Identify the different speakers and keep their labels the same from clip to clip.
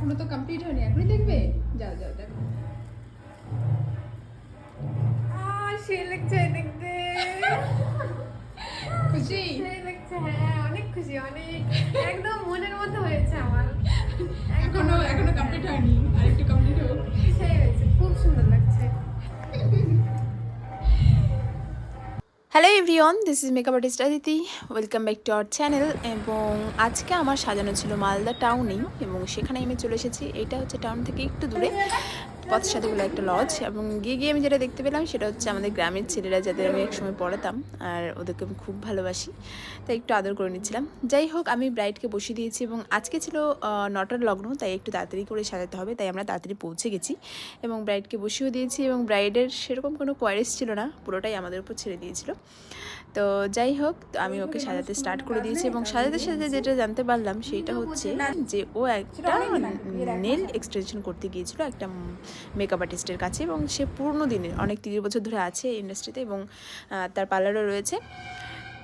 Speaker 1: এখনো তো কমপ্লিট হয়নি, এখনই দেখবে? যাও যাও দেখো।
Speaker 2: সে লাগছে দেখতে,
Speaker 1: খুশি?
Speaker 2: সে লাগছে, হ্যাঁ অনেক খুশি, অনেক একদম মনের মতো হয়েছে আমার।
Speaker 1: এখনো কমপ্লিট হয়নি, আরেকটু কমপ্লিট হোক।
Speaker 2: সেই হয়েছে, খুব সুন্দর লাগছে।
Speaker 3: Hello everyone, this is makeup artist Aditi. Welcome back to our channel. এবং আজকে আমার সাজানো ছিল মালদা টাউনেই, এবং সেখানে আমি চলে এসেছি। এটা হচ্ছে টাউন থেকে একটু দূরে পথের সাথে বলে একটা লজ। এবং গিয়ে আমি যেটা দেখতে পেলাম সেটা হচ্ছে আমাদের গ্রামের ছেলেরা, যাদের আমি একসময় পড়াতাম, আর ওদেরকে আমি খুব ভালোবাসি, তাই একটু আদর করে নিচ্ছিলাম। যাই হোক, আমি ব্রাইডকে বসিয়ে দিয়েছি এবং আজকে ছিল 9টার লগ্ন, তাই একটু তাড়াতাড়ি করে সাজাতে হবে, তাই আমরা তাড়াতাড়ি পৌঁছে গেছি এবং ব্রাইডকে বসিয়েও দিয়েছি। এবং ব্রাইডের সেরকম কোনো কোয়ারিস ছিল না, পুরোটাই আমাদের উপর ছেড়ে দিয়েছিল। তো যাই হোক, তো আমি ওকে সাজাতে স্টার্ট করে দিয়েছি এবং সাজাতে সাজাতে যেটা জানতে পারলাম সেটা হচ্ছে যে ও একটা নেল এক্সটেনশন করতে গিয়েছিল একটা মেকআপ আর্টিস্টের কাছে, এবং সে পুরনো দিনের, অনেক 30 বছর ধরে আছে ইন্ডাস্ট্রিতে এবং তার পার্লারও রয়েছে।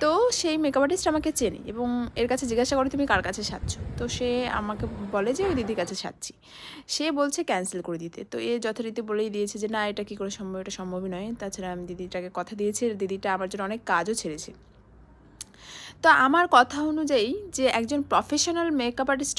Speaker 3: তো সেই মেকআপ আর্টিস্ট আমাকে চেনে এবং এর কাছে জিজ্ঞাসা করে তুমি কার কাছে সাজছো, তো সে আমাকে বলে যে ওই দিদির কাছে সাজছি। সে বলছে ক্যান্সেল করে দিতে, তো এ যথারীতি বলেই দিয়েছে যে না, এটা কী করে সম্ভব, এটা সম্ভবই নয়। তাছাড়া আমি দিদিটাকে কথা দিয়েছি, দিদিটা আমার জন্য অনেক কাজও ছেড়েছে। তো আমার কথা অনুযায়ী যে একজন প্রফেশনাল মেকআপ আর্টিস্ট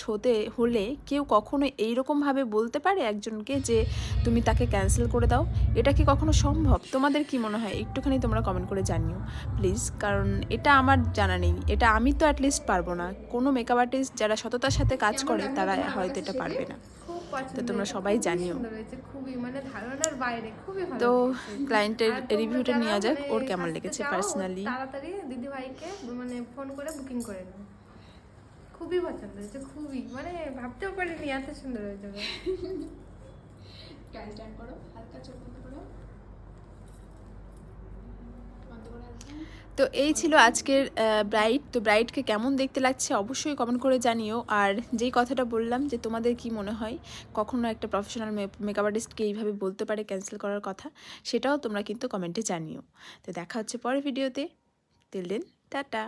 Speaker 3: হলে কেউ কখনো এইরকমভাবে বলতে পারে একজনকে যে তুমি তাকে ক্যান্সেল করে দাও? এটা কি কখনো সম্ভব? তোমাদের কি মনে হয়? একটুখানি তোমরা কমেন্ট করে জানিও প্লিজ, কারণ এটা আমার জানা নেই, এটা আমি তো অ্যাটলিস্ট পারবো না। কোনো মেকআপ আর্টিস্ট যারা সততার সাথে কাজ করে তারা হয়তো এটা পারবে না। তো তোমরা সবাই জানিও।
Speaker 2: খুবই মানে ধারণার বাইরে, খুবই ভালো।
Speaker 3: তো ক্লায়েন্টের রিভিউটা নেওয়া যাক, ওর কেমন লেগেছে পার্সোনালি।
Speaker 2: তাড়াতাড়ি দিদি ভাইকে মানে ফোন করে বুকিং করে নেব। খুবই পছন্দ হয়েছে, খুবই, মানে ভাবতেও পারিনি এত সুন্দর হয়ে যাবে।
Speaker 1: স্ট্যান্ড করো, হালকা চোখ বন্ধ করো, বন্ধ করে আসবে।
Speaker 3: তো এই ছিল আজকের ব্রাইড। তো ব্রাইডকে কেমন দেখতে লাগছে অবশ্যই কমেন্ট করে জানিও। আর যেই কথাটা বললাম যে তোমাদের কি মনে হয় কখনো একটা প্রফেশনাল মেকআপ আর্টিস্টকে এইভাবে বলতে পারে ক্যান্সেল করার কথা, সেটাও তোমরা কিন্তু কমেন্টে জানিও। তো দেখা হচ্ছে পরের ভিডিওতে। Till then, tata.